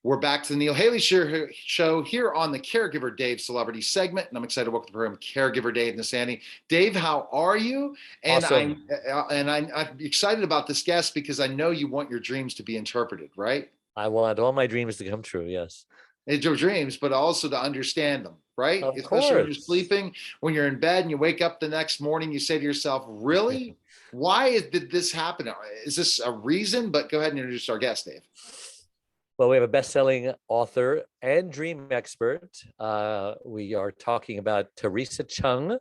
We're back to the Neil Haley Show here on the Caregiver Dave Celebrity Segment, and I'm excited to welcome to the program Caregiver Dave Nasani. Dave, how are you? And Awesome. I'm excited about this guest because I know you want your dreams to be interpreted, right? I want all my dreams to come true. Yes. It's your dreams, but also to understand them, right? Of Especially when you're course. sleeping, when you're in bed and you wake up the next morning, you say to yourself, really? Did this happen? Is this a reason? But go ahead and introduce our guest, Dave. Well, we have a best-selling author and dream expert. We are talking about Theresa Cheung,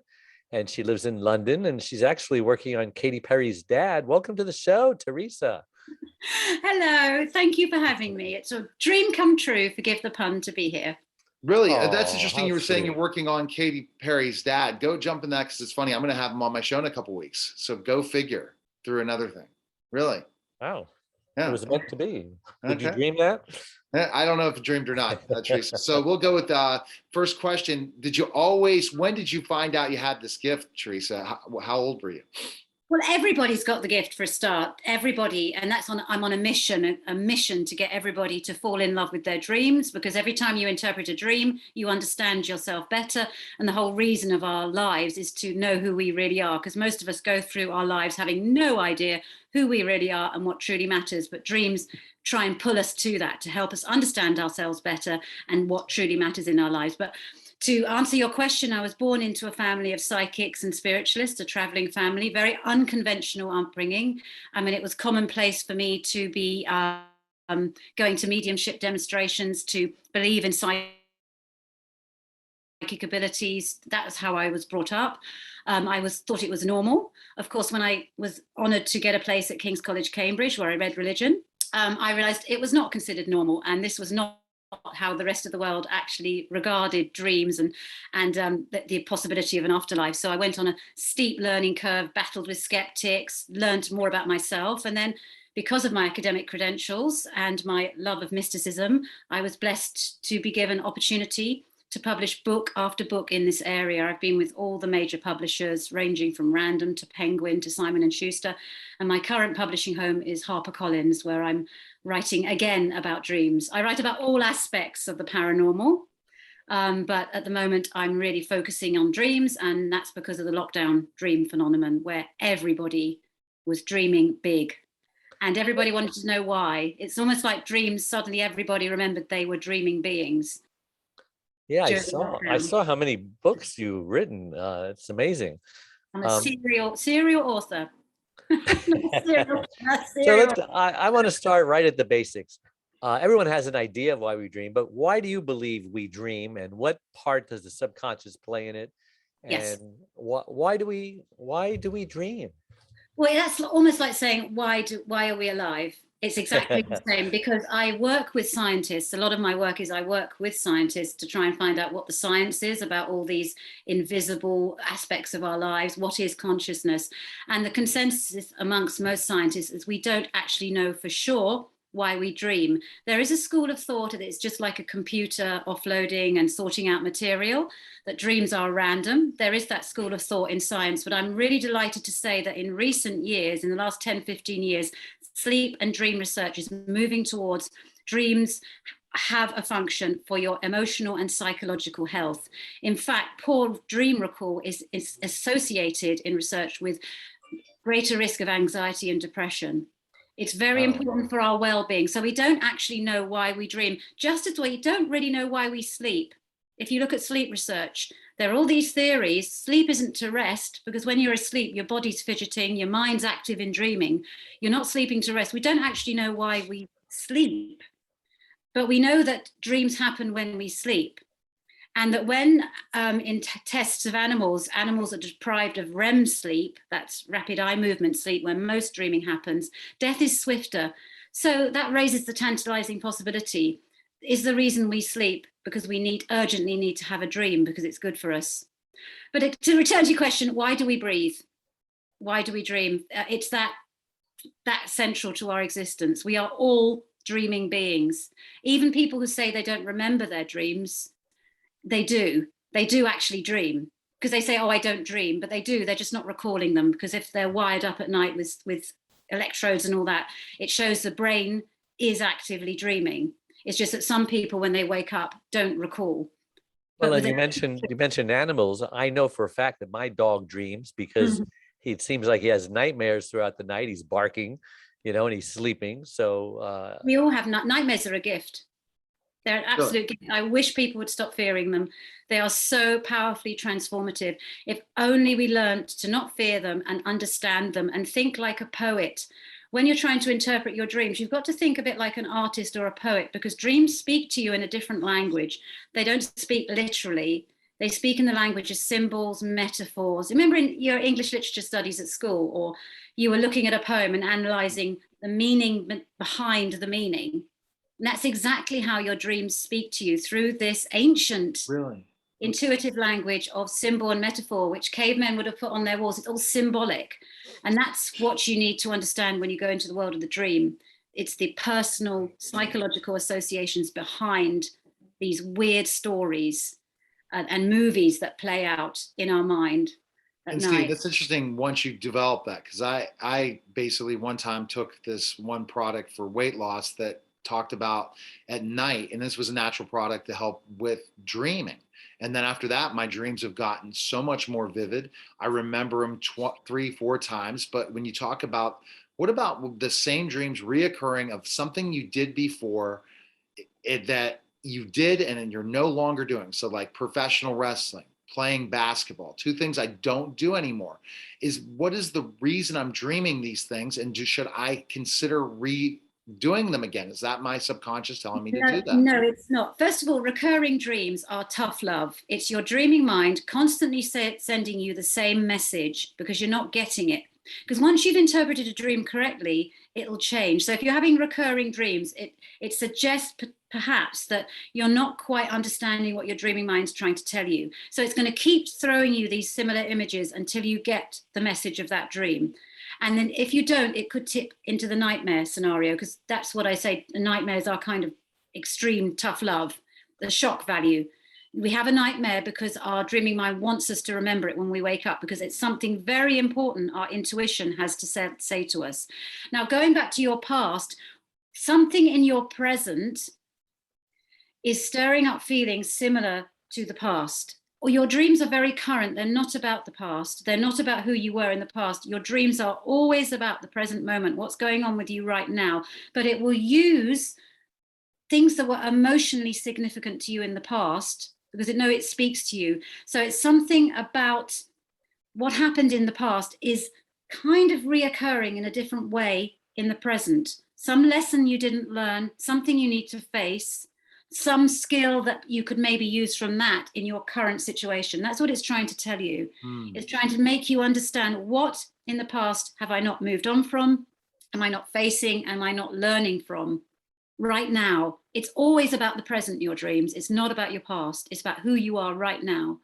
and she lives in London, and she's actually working on Katy Perry's dad. Welcome to the show, Theresa. Hello, thank you for having me. It's a dream come true, forgive the pun, to be here. Really? That's Oh, interesting. how You were saying you're sweet. working on Katy Perry's dad. Go jump in that because it's funny. I'm going to have him on my show in a couple weeks. So go figure through another thing. Really? Wow. It Yeah. was meant to be. Did you Okay. dream that? I don't know if it dreamed or not, Teresa. So we'll go with first question. When did you find out you had this gift, Teresa? How old were you? Well, everybody's got the gift for a start. Everybody, and I'm on a mission to get everybody to fall in love with their dreams, because every time you interpret a dream, you understand yourself better. And the whole reason of our lives is to know who we really are, because most of us go through our lives having no idea who we really are and what truly matters. But dreams try and pull us to that, to help us understand ourselves better and what truly matters in our lives. But to answer your question, I was born into a family of psychics and spiritualists, a traveling family, very unconventional upbringing. I mean, it was commonplace for me to be going to mediumship demonstrations, to believe in psychic abilities. That's how I was brought up. I thought it was normal. Of course, when I was honoured to get a place at King's College, Cambridge, where I read religion, I realised it was not considered normal, and this was not how the rest of the world actually regarded dreams and the possibility of an afterlife. So I went on a steep learning curve, battled with skeptics, learned more about myself, and then because of my academic credentials and my love of mysticism, I was blessed to be given opportunity to publish book after book in this area. I've been with all the major publishers, ranging from Random to Penguin to Simon and Schuster. And my current publishing home is HarperCollins, where I'm writing again about dreams. I write about all aspects of the paranormal, but at the moment I'm really focusing on dreams, and that's because of the lockdown dream phenomenon, where everybody was dreaming big. And everybody wanted to know why. It's almost like dreams, suddenly everybody remembered they were dreaming beings. Yeah, I saw how many books you've written. It's amazing. I'm a serial author. So I want to start right at the basics. Everyone has an idea of why we dream, but why do you believe we dream, and what part does the subconscious play in it? And yes. Why do we dream? Well, that's almost like saying, why are we alive? It's exactly the same, because I work with scientists. A lot of my work is I work with scientists to try and find out what the science is about all these invisible aspects of our lives. What is consciousness? And the consensus amongst most scientists is we don't actually know for sure why we dream. There is a school of thought that it's just like a computer offloading and sorting out material, that dreams are random. There is that school of thought in science, but I'm really delighted to say that in recent years, in the last 10, 15 years, sleep and dream research is moving towards dreams have a function for your emotional and psychological health. In fact, poor dream recall is associated in research with greater risk of anxiety and depression. It's very important for our well-being. So we don't actually know why we dream, just as we don't really know why we sleep. If you look at sleep research, there are all these theories. Sleep isn't to rest, because when you're asleep, your body's fidgeting, your mind's active in dreaming. You're not sleeping to rest. We don't actually know why we sleep, but we know that dreams happen when we sleep. And that when in tests of animals are deprived of REM sleep, that's rapid eye movement sleep, where most dreaming happens, death is swifter. So that raises the tantalizing possibility. Is the reason we sleep because we urgently need to have a dream because it's good for us? But to return to your question, why do we breathe? Why do we dream? It's that central to our existence. We are all dreaming beings. Even people who say they don't remember their dreams, they do actually dream, because they say, oh, I don't dream, but they do. They're just not recalling them, because if they're wired up at night with electrodes and all that, it shows the brain is actively dreaming. It's just that some people, when they wake up, don't recall. Well, But and with you mentioned animals. I know for a fact that my dog dreams because Mhm. it seems like he has nightmares throughout the night. He's barking, and he's sleeping. So We all have nightmares are a gift. They're an Sure. absolute gift. I wish people would stop fearing them. They are so powerfully transformative. If only we learned to not fear them and understand them and think like a poet. When you're trying to interpret your dreams, you've got to think a bit like an artist or a poet, because dreams speak to you in a different language. They don't speak literally. They speak in the language of symbols, metaphors. Remember in your English literature studies at school, or you were looking at a poem and analysing the meaning behind the meaning. And that's exactly how your dreams speak to you, through this ancient Really? intuitive language of symbol and metaphor, which cavemen would have put on their walls. It's all symbolic. And that's what you need to understand when you go into the world of the dream. It's the personal psychological associations behind these weird stories and movies that play out in our mind at And Steve, night. that's interesting once you develop that, because I basically one time took this one product for weight loss that talked about at night, and this was a natural product to help with dreaming. And then after that, my dreams have gotten so much more vivid. I remember them 3, 4 times. But when you talk about, what about the same dreams reoccurring of something you did before that you did and then you're no longer doing? So like professional wrestling, playing basketball, two things I don't do anymore. Is what is the reason I'm dreaming these things, and should I consider doing them again? Is that my subconscious telling me to do that? No, it's not. First of all, recurring dreams are tough love. It's your dreaming mind constantly sending you the same message because you're not getting it. Because once you've interpreted a dream correctly, it'll change. So if you're having recurring dreams, it suggests perhaps that you're not quite understanding what your dreaming mind's trying to tell you. So it's going to keep throwing you these similar images until you get the message of that dream. And then if you don't, it could tip into the nightmare scenario, because that's what I say. Nightmares are kind of extreme tough love, the shock value. We have a nightmare because our dreaming mind wants us to remember it when we wake up, because it's something very important our intuition has to say to us. Now, going back to your past, something in your present is stirring up feelings similar to the past. Or your dreams are very current. They're not about the past. They're not about who you were in the past. Your dreams are always about the present moment, what's going on with you right now. But it will use things that were emotionally significant to you in the past, because it speaks to you. So it's something about what happened in the past is kind of reoccurring in a different way in the present. Some lesson you didn't learn, something you need to face, some skill that you could maybe use from that in your current situation. That's what it's trying to tell you. It's trying to make you understand, what in the past have I not moved on from? Am I not facing? Am I not learning from right now? It's always about the present, your dreams. It's not about your past. It's about who you are right now.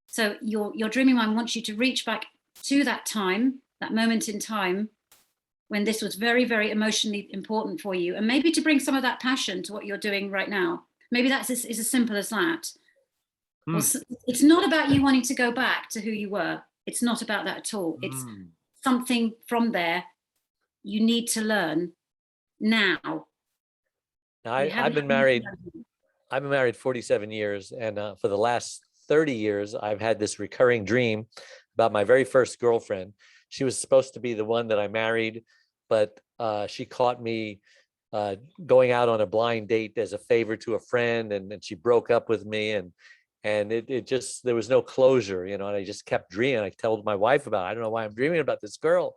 So your dreaming mind wants you to reach back to that time, that moment in time when this was very, very emotionally important for you, and maybe to bring some of that passion to what you're doing right now. Maybe that's as simple as that. Well, it's not about you wanting to go back to who you were. It's not about that at all. It's something from there you need to learn now. I've been married 47 years, and for the last 30 years, I've had this recurring dream about my very first girlfriend. She was supposed to be the one that I married, but she caught me going out on a blind date as a favor to a friend, and she broke up with me, and it just, there was no closure, and I just kept dreaming. I told my wife about it. I don't know why I'm dreaming about this girl.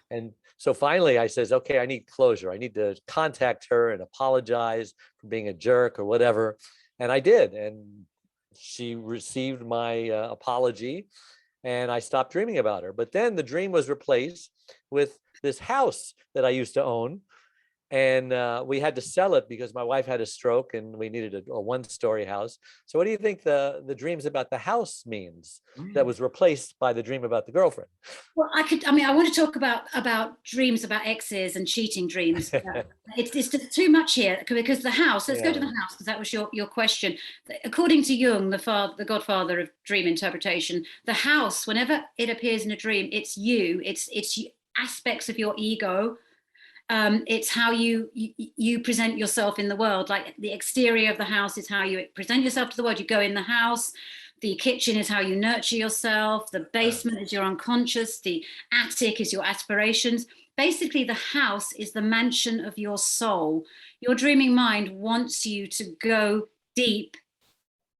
And so finally I says, okay, I need closure. I need to contact her and apologize for being a jerk or whatever. And I did. And she received my apology, and I stopped dreaming about her. But then the dream was replaced with this house that I used to own. And we had to sell it because my wife had a stroke and we needed a one-story house. So what do you think the dreams about the house means that was replaced by the dream about the girlfriend? Well, I want to talk about dreams about exes and cheating dreams. It's just too much here, because the house, let's go to the house, because that was your question. According to Jung, the godfather of dream interpretation, the house, whenever it appears in a dream, it's you, it's aspects of your ego. It's how you present yourself in the world. Like the exterior of the house is how you present yourself to the world. You go in the house. The kitchen is how you nurture yourself. The basement is your unconscious. The attic is your aspirations. Basically, the house is the mansion of your soul. Your dreaming mind wants you to go deep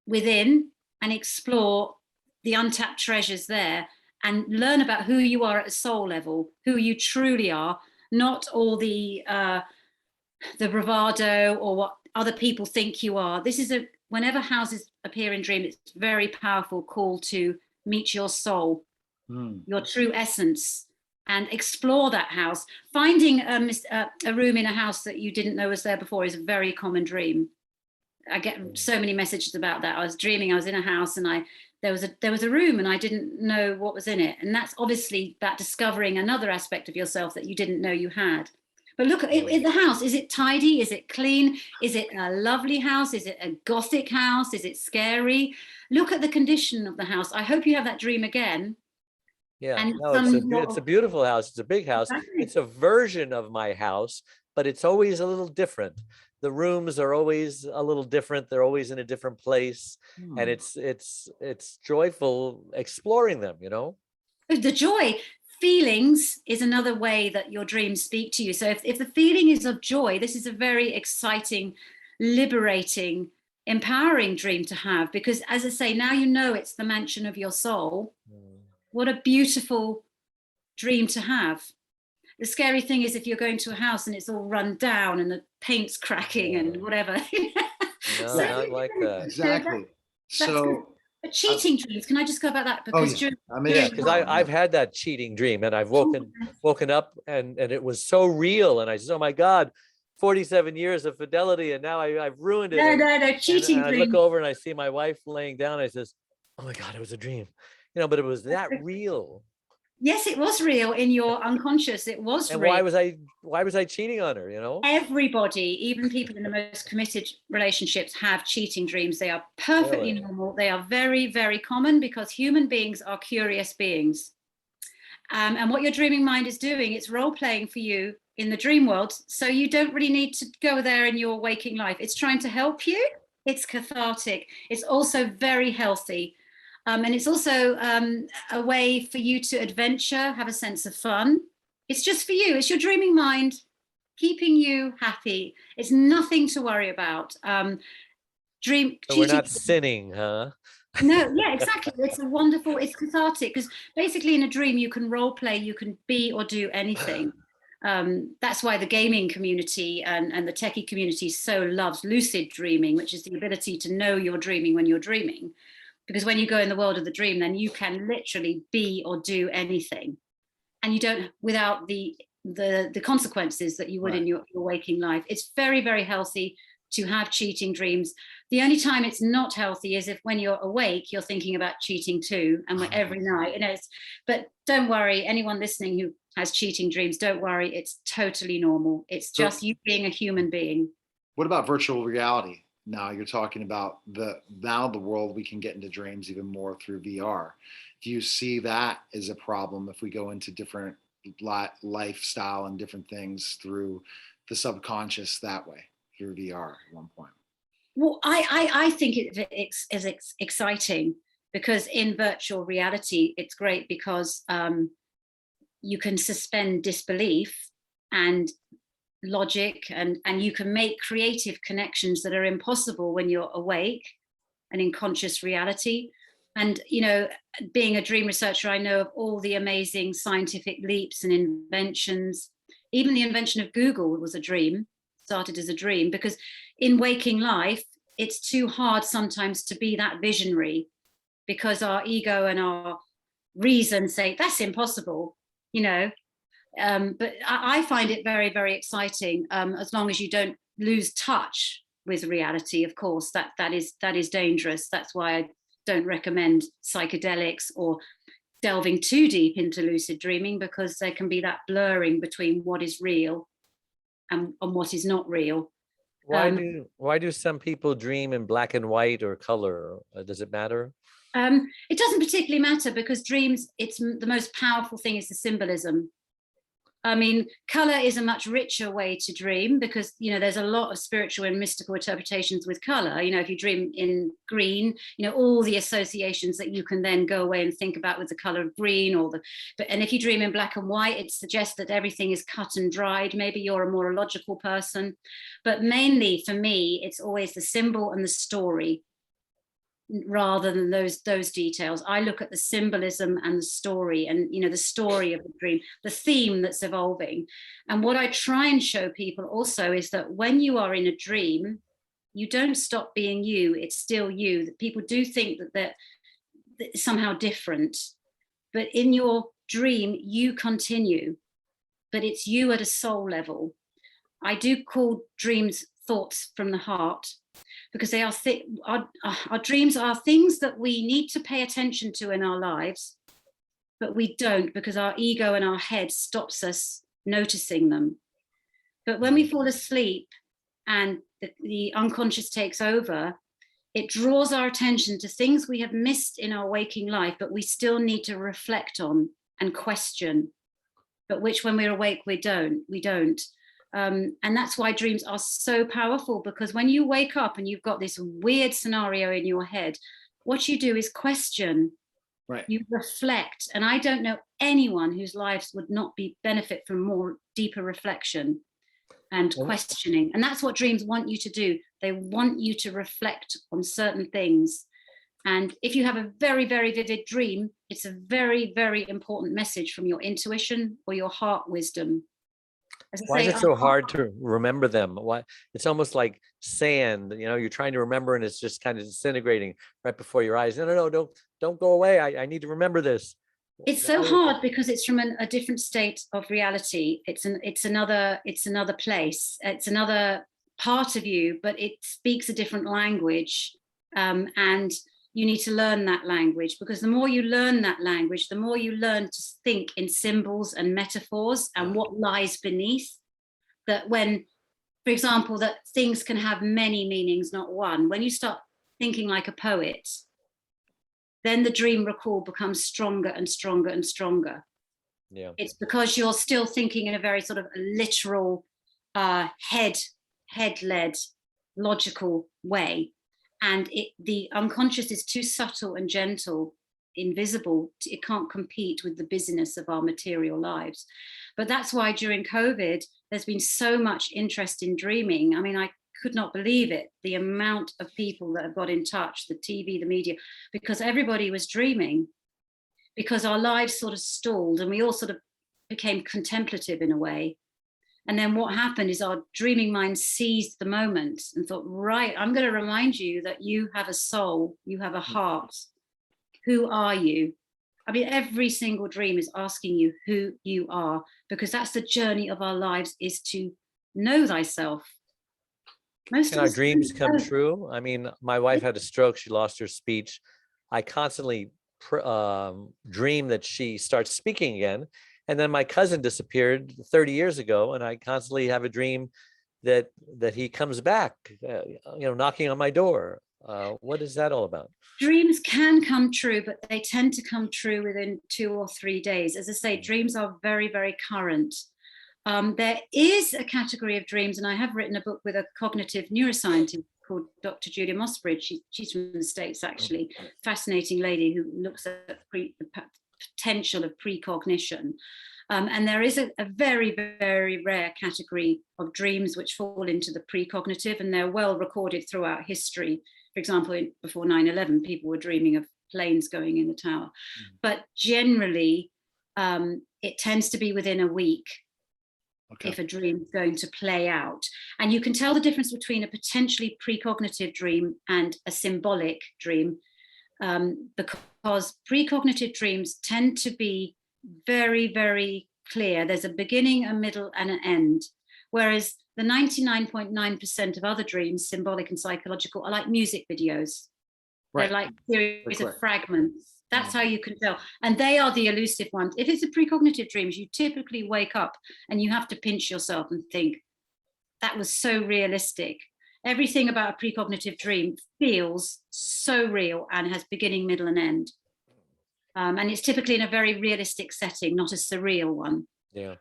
within and explore the untapped treasures there and learn about who you are at a soul level, who you truly are, not all the bravado or what other people think you are. This is whenever houses appear in dream, it's a very powerful call to meet your soul, your true essence, and explore that house. Finding a room in a house that you didn't know was there before is a very common dream. I get so many messages about that. I was dreaming I was in a house and there was a room and I didn't know what was in it. And that's obviously about discovering another aspect of yourself that you didn't know you had. But look at the house. Is it tidy? Is it clean? Is it a lovely house? Is it a gothic house? Is it scary? Look at the condition of the house. I hope you have that dream again. Yeah, And no, it's a beautiful house. It's a big house. Exactly. It's a version of my house, but it's always a little different. The rooms are always a little different. They're always in a different place, and it's joyful exploring them. You know, the joy. Feelings is another way that your dreams speak to you. So if the feeling is of joy, this is a very exciting, liberating, empowering dream to have, because as I say, now you know it's the mansion of your soul. What a beautiful dream to have. The scary thing is if you're going to a house and it's all run down and the paint's cracking and whatever. No, not like that. Exactly. Cheating dreams. Can I just go about that? Because because I've had that cheating dream, and I've woken up and it was so real, and I said, oh my God, 47 years of fidelity, and now I've ruined it. No, cheating and I dreams. look over and I see my wife laying down. I says, oh my God, it was a dream, but it was that real. Yes, it was real in your unconscious. It was and real. Why was I cheating on her? Everybody, even people in the most committed relationships, have cheating dreams. They are perfectly normal. They are very, very common because human beings are curious beings. And what your dreaming mind is doing, it's role playing for you in the dream world. So you don't really need to go there in your waking life. It's trying to help you. It's cathartic. It's also very healthy. And it's also a way for you to adventure, have a sense of fun. It's just for you. It's your dreaming mind keeping you happy. It's nothing to worry about. So we're not sinning, huh? No, yeah, exactly. It's cathartic because basically in a dream you can role play, you can be or do anything. That's why the gaming community and the techie community so loves lucid dreaming, which is the ability to know you're dreaming when you're dreaming. Because when you go in the world of the dream, then you can literally be or do anything. And you don't, without the consequences that you would in your waking life. It's very, very healthy to have cheating dreams. The only time it's not healthy is if when you're awake, you're thinking about cheating too. And every night, but don't worry, anyone listening who has cheating dreams, don't worry, it's totally normal. It's just you being a human being. What about virtual reality? Now you're talking about the world we can get into dreams even more through VR. Do you see that as a problem if we go into different lifestyle and different things through the subconscious that way through VR at one point? Well, I think it's exciting because in virtual reality, it's great because you can suspend disbelief and logic and you can make creative connections that are impossible when you're awake and in conscious reality. And being a dream researcher, I know of all the amazing scientific leaps and inventions. Even the invention of Google was a dream, started as a dream, because in waking life it's too hard sometimes to be that visionary because our ego and our reason say that's impossible, but I find it very, very exciting, as long as you don't lose touch with reality. Of course, that is dangerous. That's why I don't recommend psychedelics or delving too deep into lucid dreaming, because there can be that blurring between what is real and what is not real. Why do some people dream in black and white or color? Does it matter? It doesn't particularly matter because dreams, it's the most powerful thing is the symbolism. I mean, color is a much richer way to dream because, you know, there's a lot of spiritual and mystical interpretations with color. You know, if you dream in green, you know, all the associations that you can then go away and think about with the color of green and if you dream in black and white, it suggests that everything is cut and dried. Maybe you're a more logical person, but mainly for me, it's always the symbol and the story rather than those details. I look at the symbolism and the story, and you know, the story of the dream, the theme that's evolving. And what I try and show people also is that when you are in a dream, you don't stop being you. It's still you. That people do think that they're somehow different, but in your dream you continue, but it's you at a soul level. I do call dreams thoughts from the heart, because they are our dreams are things that we need to pay attention to in our lives, but we don't, because our ego and our head stops us noticing them. But when we fall asleep and the unconscious takes over, it draws our attention to things we have missed in our waking life, but we still need to reflect on and question, but which when we're awake, we don't. And that's why dreams are so powerful, because when you wake up and you've got this weird scenario in your head, what you do is question, Right. You reflect. And I don't know anyone whose lives would not benefit from more deeper reflection and questioning. And that's what dreams want you to do. They want you to reflect on certain things. And if you have a very, very vivid dream, it's a very, very important message from your intuition or your heart wisdom. Why is it so hard to remember them? Why? It's almost like sand, you know, you're trying to remember and it's just kind of disintegrating right before your eyes. No, don't go away. I need to remember this. It's so hard because it's from a different state of reality. It's another place. It's another part of you, but it speaks a different language. And you need to learn that language, because the more you learn that language, the more you learn to think in symbols and metaphors and what lies beneath. That when, for example, that things can have many meanings, not one. When you start thinking like a poet, then the dream recall becomes stronger and stronger and stronger. Yeah. It's because you're still thinking in a very sort of literal, head-led, logical way. And the unconscious is too subtle and gentle, invisible. It can't compete with the busyness of our material lives. But that's why during COVID, there's been so much interest in dreaming. I mean, I could not believe it, the amount of people that have got in touch, the TV, the media, because everybody was dreaming, because our lives sort of stalled and we all sort of became contemplative in a way. And then what happened is our dreaming mind seized the moment and thought, right, I'm going to remind you that you have a soul, you have a heart. Who are you? I mean, every single dream is asking you who you are, because that's the journey of our lives, is to know thyself. Can our dreams come true? I mean, my wife had a stroke. She lost her speech. I constantly dream that she starts speaking again. And then my cousin disappeared 30 years ago, and I constantly have a dream that he comes back, knocking on my door. What is that all about? Dreams can come true, but they tend to come true within 2 or 3 days. As I say, dreams are very, very current. There is a category of dreams, and I have written a book with a cognitive neuroscientist called Dr. Julia Mossbridge. She's from the States, actually. Fascinating lady who looks at the potential of precognition. And there is a very, very rare category of dreams which fall into the precognitive, and they're well recorded throughout history. For example, before 9/11, people were dreaming of planes going in the tower. But generally, it tends to be within a week. Okay. If a dream is going to play out. And you can tell the difference between a potentially precognitive dream and a symbolic dream, because precognitive dreams tend to be very, very clear. There's a beginning, a middle, and an end. Whereas the 99.9% of other dreams, symbolic and psychological, are like music videos. Right. They're like series of fragments. That's how you can tell. And they are the elusive ones. If it's a precognitive dreams, you typically wake up and you have to pinch yourself and think, that was so realistic. Everything about a precognitive dream feels so real and has beginning, middle, and end. And it's typically in a very realistic setting, not a surreal one. Yeah.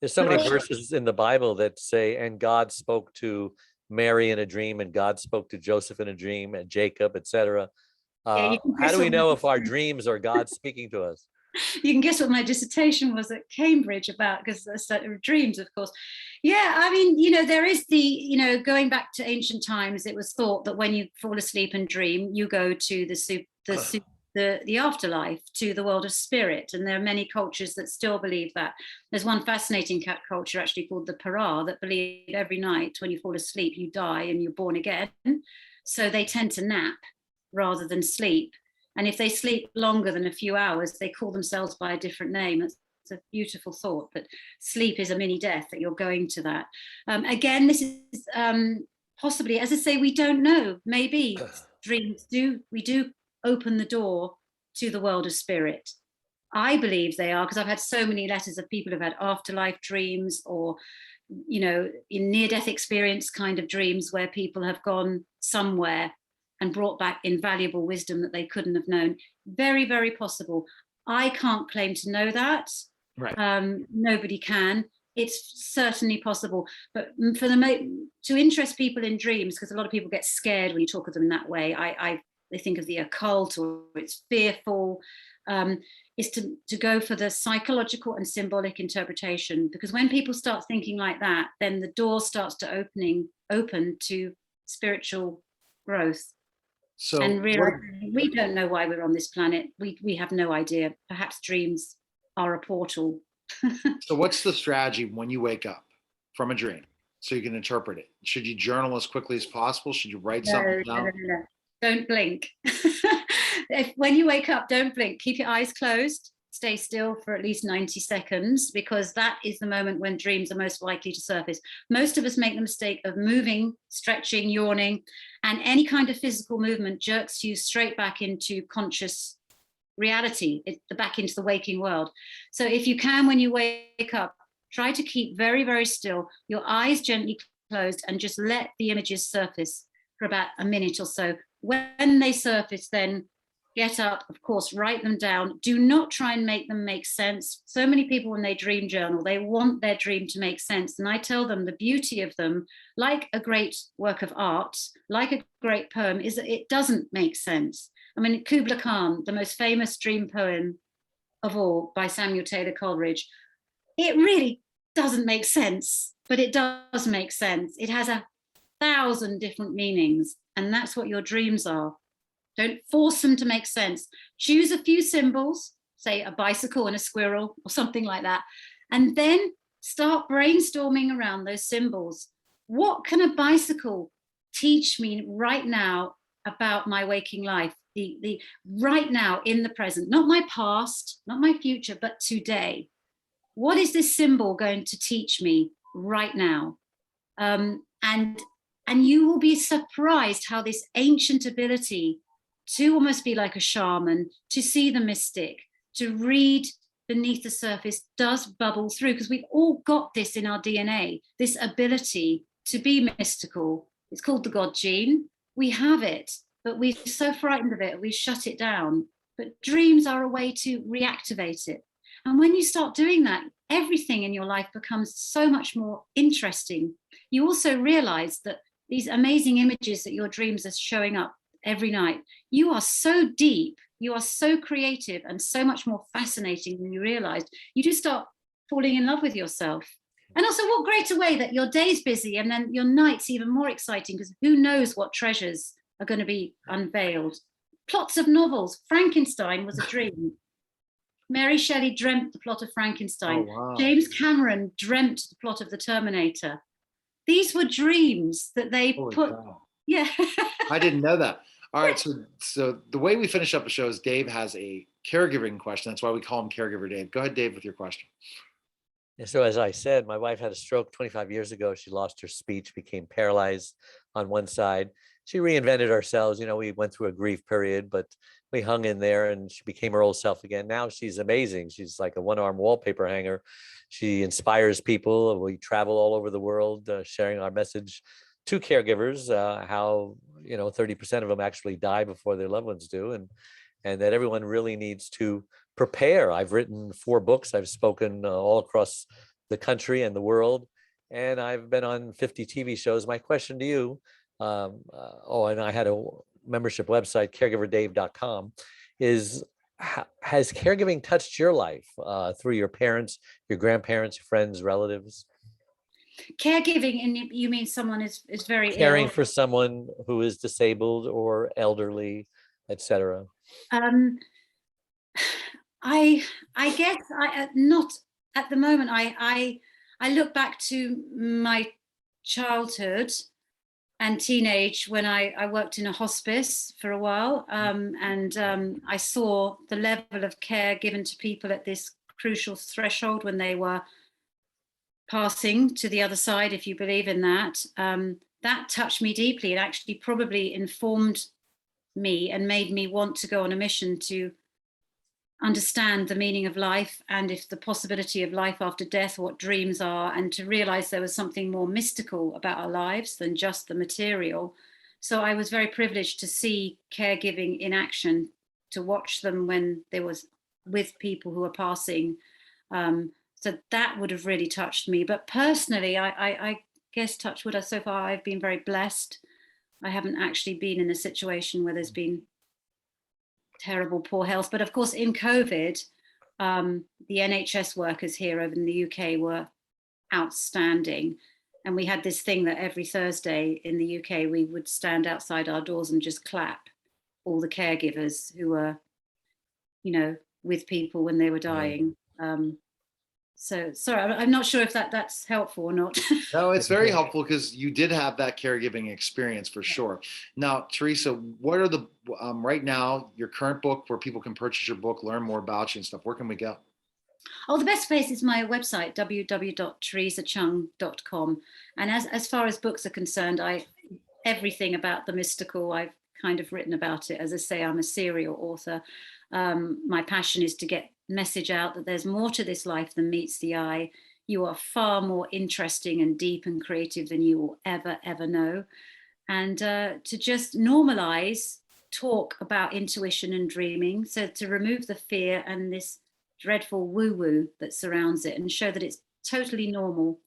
There's so many Well, verses in the Bible that say, and God spoke to Mary in a dream, and God spoke to Joseph in a dream, and Jacob, etc. yeah, you can How guess do we what my know if our dreams are God speaking to us? you can guess what my dissertation was at Cambridge about, because I studied dreams, of course. Yeah, I mean, there is going back to ancient times, it was thought that when you fall asleep and dream, you go to the afterlife, to the world of spirit. And there are many cultures that still believe that. There's one fascinating cat culture actually called the Para that believe every night when you fall asleep, you die and you're born again. So they tend to nap rather than sleep. And if they sleep longer than a few hours, they call themselves by a different name. It's a beautiful thought, that sleep is a mini death, that you're going to that. Again, this is possibly, as I say, we don't know. Maybe dreams we do open the door to the world of spirit. I believe they are, because I've had so many letters of people who've had afterlife dreams, or in near-death experience kind of dreams, where people have gone somewhere and brought back invaluable wisdom that they couldn't have known. Very, very possible. I can't claim to know that. Right. Nobody can. It's certainly possible. But to interest people in dreams, because a lot of people get scared when you talk of them in that way. They think of the occult, or it's fearful. Is to go for the psychological and symbolic interpretation, because when people start thinking like that, then the door starts to open to spiritual growth. So And realizing we don't know why we're on this planet. We have no idea. Perhaps dreams are a portal. so what's the strategy when you wake up from a dream so you can interpret it? Should you journal as quickly as possible? Should you write something down? No. Don't blink. When you wake up, don't blink. Keep your eyes closed. Stay still for at least 90 seconds, because that is the moment when dreams are most likely to surface. Most of us make the mistake of moving, stretching, yawning, and any kind of physical movement jerks you straight back into conscious reality, back into the waking world. So if you can, when you wake up, try to keep very, very still, your eyes gently closed, and just let the images surface for about a minute or so. When they surface, then get up, of course, write them down. Do not try and make them make sense. So many people, when they dream journal, they want their dream to make sense. And I tell them the beauty of them, like a great work of art, like a great poem, is that it doesn't make sense. I mean, Kubla Khan, the most famous dream poem of all by Samuel Taylor Coleridge, it really doesn't make sense, but it does make sense. It has 1,000 different meanings, and that's what your dreams are. Don't force them to make sense. Choose a few symbols, say a bicycle and a squirrel or something like that, and then start brainstorming around those symbols. What can a bicycle teach me right now about my waking life? The right now, in the present, not my past, not my future, but today. What is this symbol going to teach me right now? And you will be surprised how this ancient ability to almost be like a shaman, to see the mystic, to read beneath the surface, does bubble through, because we've all got this in our DNA, this ability to be mystical. It's called the God gene. We have it, but we're so frightened of it, we shut it down. But dreams are a way to reactivate it. And when you start doing that, everything in your life becomes so much more interesting. You also realize that these amazing images that your dreams are showing up every night, you are so deep, you are so creative, and so much more fascinating than you realized. You do start falling in love with yourself. And also, what greater way that your day's busy and then your night's even more exciting, because who knows what treasures are going to be unveiled. Plots of novels. Frankenstein was a dream. Mary Shelley dreamt the plot of Frankenstein. Oh, wow. James Cameron dreamt the plot of the Terminator. These were dreams that they Holy put. cow. Yeah. I didn't know that. All right. So the way we finish up the show is Dave has a caregiving question. That's why we call him Caregiver Dave. Go ahead, Dave, with your question. And so, as I said, my wife had a stroke 25 years ago. She lost her speech, became paralyzed on one side. She reinvented ourselves. You know, we went through a grief period, but we hung in there and she became her old self again. Now she's amazing. She's like a one-arm wallpaper hanger. She inspires people. We travel all over the world, sharing our message to caregivers, how, 30% of them actually die before their loved ones do. And that everyone really needs to prepare. I've written 4 books. I've spoken all across the country and the world. And I've been on 50 TV shows. My question to you, and I had a membership website, caregiverdave.com, is has caregiving touched your life through your parents, your grandparents, your friends, relatives? Caregiving, and you mean someone is very Caring ill? for someone who is disabled or elderly, etc. Um, I guess not at the moment. I look back to my childhood and teenage when I worked in a hospice for a while, and I saw the level of care given to people at this crucial threshold when they were passing to the other side, if you believe in that. That touched me deeply. It actually probably informed me and made me want to go on a mission to understand the meaning of life, and if the possibility of life after death, what dreams are, and to realize there was something more mystical about our lives than just the material. So I was very privileged to see caregiving in action, to watch them when there was with people who are passing. So that would have really touched me. But personally, I guess, touch wood, so far I've been very blessed. I haven't actually been in a situation where there's been terrible poor health. But of course, in COVID, the NHS workers here over in the UK were outstanding. And we had this thing that every Thursday in the UK, we would stand outside our doors and just clap all the caregivers who were, with people when they were dying. So sorry, I'm not sure if that's helpful or not. No, it's very helpful because you did have that caregiving experience for sure. Now, Theresa, what are the right now your current book where people can purchase your book, learn more about you and stuff? Where can we go? Oh, the best place is my website, www.theresachung.com. And as far as books are concerned, everything about the mystical, I've kind of written about it. As I say, I'm a serial author. My passion is to get message out that there's more to this life than meets the eye. You are far more interesting and deep and creative than you will ever know. And to just normalize talk about intuition and dreaming. So to remove the fear and this dreadful woo-woo that surrounds it, and show that it's totally normal,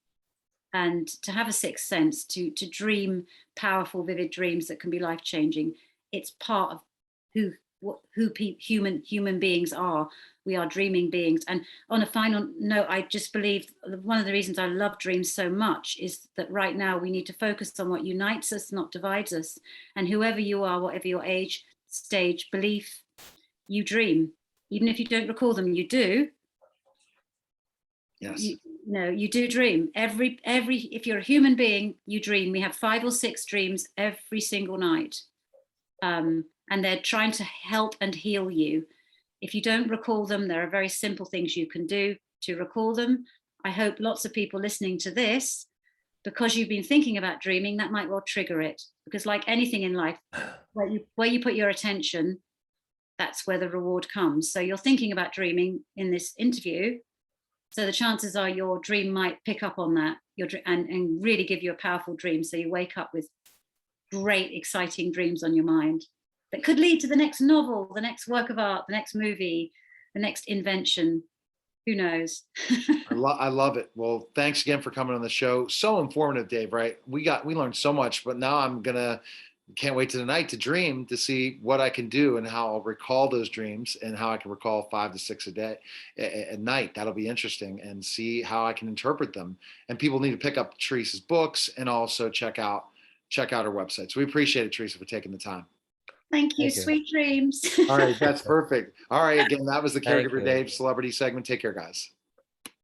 and to have a sixth sense, to dream powerful, vivid dreams that can be life-changing. It's part of who human beings are. We are dreaming beings. And on a final note, I just believe one of the reasons I love dreams so much is that right now we need to focus on what unites us, not divides us. And whoever you are, whatever your age, stage, belief, you dream. Even if you don't recall them, you do. Yes. You do dream. If you're a human being, you dream. We have 5 or 6 dreams every single night. And they're trying to help and heal you. If you don't recall them, there are very simple things you can do to recall them. I hope lots of people listening to this, because you've been thinking about dreaming, that might well trigger it. Because like anything in life, where you put your attention, that's where the reward comes. So you're thinking about dreaming in this interview. So the chances are your dream might pick up on that and really give you a powerful dream. So you wake up with great, exciting dreams on your mind that could lead to the next novel, the next work of art, the next movie, the next invention. Who knows? I love it. Well, thanks again for coming on the show. So informative, Dave, right? We learned so much, but now can't wait to tonight to dream, to see what I can do and how I'll recall those dreams, and how I can recall 5 to 6 a day at night. That'll be interesting, and see how I can interpret them. And people need to pick up Theresa's books and also check out her website. So we appreciate it, Theresa, for taking the time. Thank you. Thank you. Sweet dreams. All right, that's perfect. All right, again, that was the Thank Caregiver you. Dave Celebrity Segment. Take care, guys.